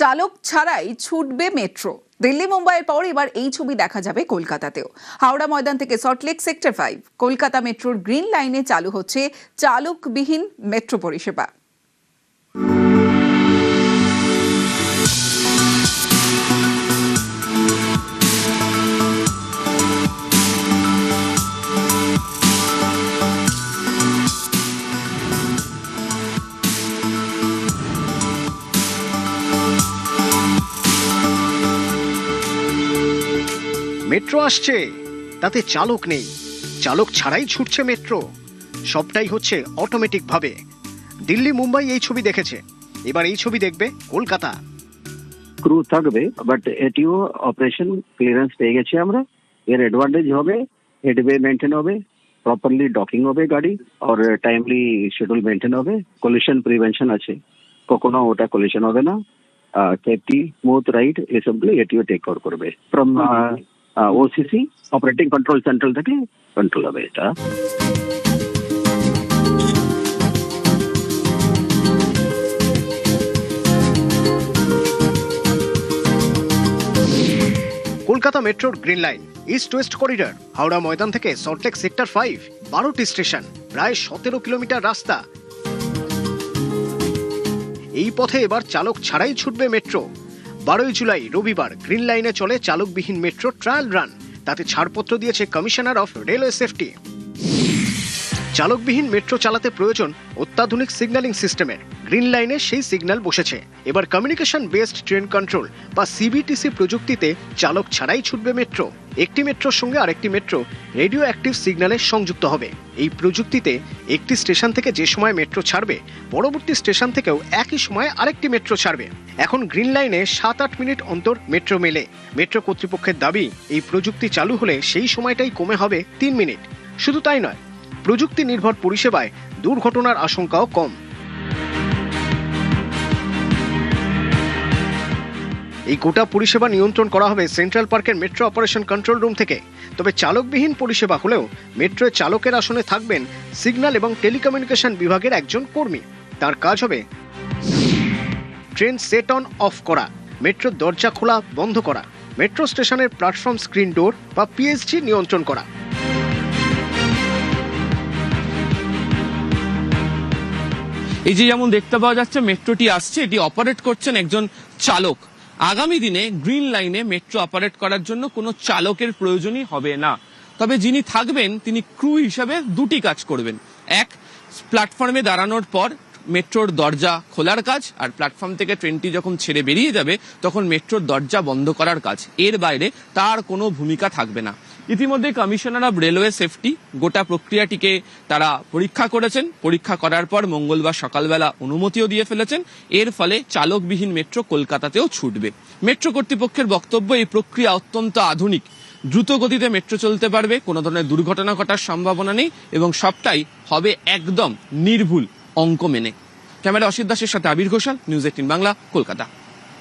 চালক ছাড়াই ছুটবে মেট্রো। দিল্লি মুম্বাইয়ের পর এবার এই ছবি দেখা যাবে কলকাতাতেও। হাওড়া ময়দান থেকে সল্টলেক সেক্টর 5 কলকাতা মেট্রোর গ্রিন লাইনে চালু হচ্ছে চালকবিহীন মেট্রো পরিষেবা। মেট্রো আসছে, তাতে চালক নেই, চালক ছাড়াই ছুটছে মেট্রো। সবটাই হচ্ছে অটোমেটিক ভাবে। দিল্লি মুম্বাই এই ছবি দেখেছে, এবার এই ছবি দেখবে কলকাতা। ক্রু থাকবে, বাট এটিও অপারেশন ক্লিয়ারেন্স পেয়ে গেছি আমরা। এর অ্যাডভান্টেজ হবে হেডওয়ে মেনটেন হবে, প্রপারলি ডকিং হবে গাড়ি, আর টাইমলি শিডিউল মেনটেন হবে। কলিশন প্রিভেনশন আছে, কখনো ওটা কলিশন হবে না। সেফটি স্মুথ রাইড এসবগুলো এটিও টেক কেয়ার করবে। From OCC operating control central থেকে কন্ট্রোল হবে এটা। কলকাতা মেট্রোর green line, east west corridor, Howrah Maidan থেকে সল্টলেক সেক্টর 5, 12টি স্টেশন, প্রায় 17 কিলোমিটার রাস্তা। এই পথে এবার চালক ছাড়াই ছুটবে মেট্রো। 12 জুলাই রবিবার গ্রিন লাইনে চলে চালকবিহীন মেট্রো ট্রায়াল রান। তাতে ছাড়পত্র দিয়েছে কমিশনার অফ রেলওয়ে সেফটি। চালকবিহীন মেট্রো চালাতে প্রয়োজন অত্যাধুনিক সিগন্যালিং সিস্টেমের। গ্রিন লাইনে সেই সিগন্যাল বসেছে। এবার কমিউনিকেশন বেসড ট্রেন কন্ট্রোল বা সিবিটিসি প্রযুক্তিতে চালক ছাড়াই ছুটবে মেট্রো। একটি মেট্রোর সঙ্গে আরেকটি মেট্রো রেডিও অ্যাক্টিভ সিগন্যালে সংযুক্ত হবে। এই প্রযুক্তিতে একটি স্টেশন থেকে যে সময় মেট্রো ছাড়বে, পরবর্তী স্টেশন থেকেও একই সময়ে আরেকটি মেট্রো ছাড়বে। এখন গ্রিন লাইনে 7-8 মিনিট অন্তর মেট্রো মেলে। মেট্রো কর্তৃপক্ষের দাবি, এই প্রযুক্তি চালু হলে সেই সময়টাই কমে হবে 3 মিনিট। শুধু তাই নয়, প্রযুক্তি নির্ভর পরিষেবায় দুর্ঘটনার আশঙ্কাও কম। এই গোটা পরিষেবা নিয়ন্ত্রণ করা হবে সেন্ট্রাল পার্কের মেট্রো অপারেশন কন্ট্রোল রুম থেকে। তবে চালকবিহীন পরিষেবা হলেও মেট্রোয় চালকের আসনে থাকবেন সিগন্যাল এবং টেলিকমিউনিকেশন বিভাগের একজন কর্মী। তার কাজ হবে ট্রেন সেট অন অফ করা, মেট্রোর দরজা খোলা বন্ধ করা, মেট্রো স্টেশনের প্ল্যাটফর্ম স্ক্রিন ডোর বা পিএসজি নিয়ন্ত্রণ করা। এই যে যেমন দেখতে পাওয়া যাচ্ছে মেট্রোটি আসছে, এটি অপারেট করছেন একজন চালক। আগামী দিনে গ্রিন লাইনে মেট্রো অপারেট করার জন্য কোনো চালকের প্রয়োজনই হবে না। তবে যিনি থাকবেন তিনি ক্রু হিসাবে দুটি কাজ করবেন। এক, প্ল্যাটফর্মে দাঁড়ানোর পর মেট্রোর দরজা খোলার কাজ, আর প্ল্যাটফর্ম থেকে ট্রেনটি যখন ছেড়ে বেরিয়ে যাবে তখন মেট্রোর দরজা বন্ধ করার কাজ। এর বাইরে তার কোনো ভূমিকা থাকবে না। ইতিমধ্যে কমিশনার অব রেলওয়ে সেফটি গোটা প্রক্রিয়াটিকে তারা পরীক্ষা করেছেন। পরীক্ষা করার পর মঙ্গলবার সকালবেলা অনুমতিও দিয়ে ফেলেছেন। এর ফলে চালকবিহীন মেট্রো কলকাতাতেও ছুটবে। মেট্রো কর্তৃপক্ষের বক্তব্য, এই প্রক্রিয়া অত্যন্ত আধুনিক, দ্রুত গতিতে মেট্রো চলতে পারবে, কোনো ধরনের দুর্ঘটনা ঘটার সম্ভাবনা নেই এবং সবটাই হবে একদম নির্ভুল অঙ্ক মেনে। ক্যামেরা অসিত দাসের সাথে আবির ঘোষাল, নিউজ 18 বাংলা, কলকাতা।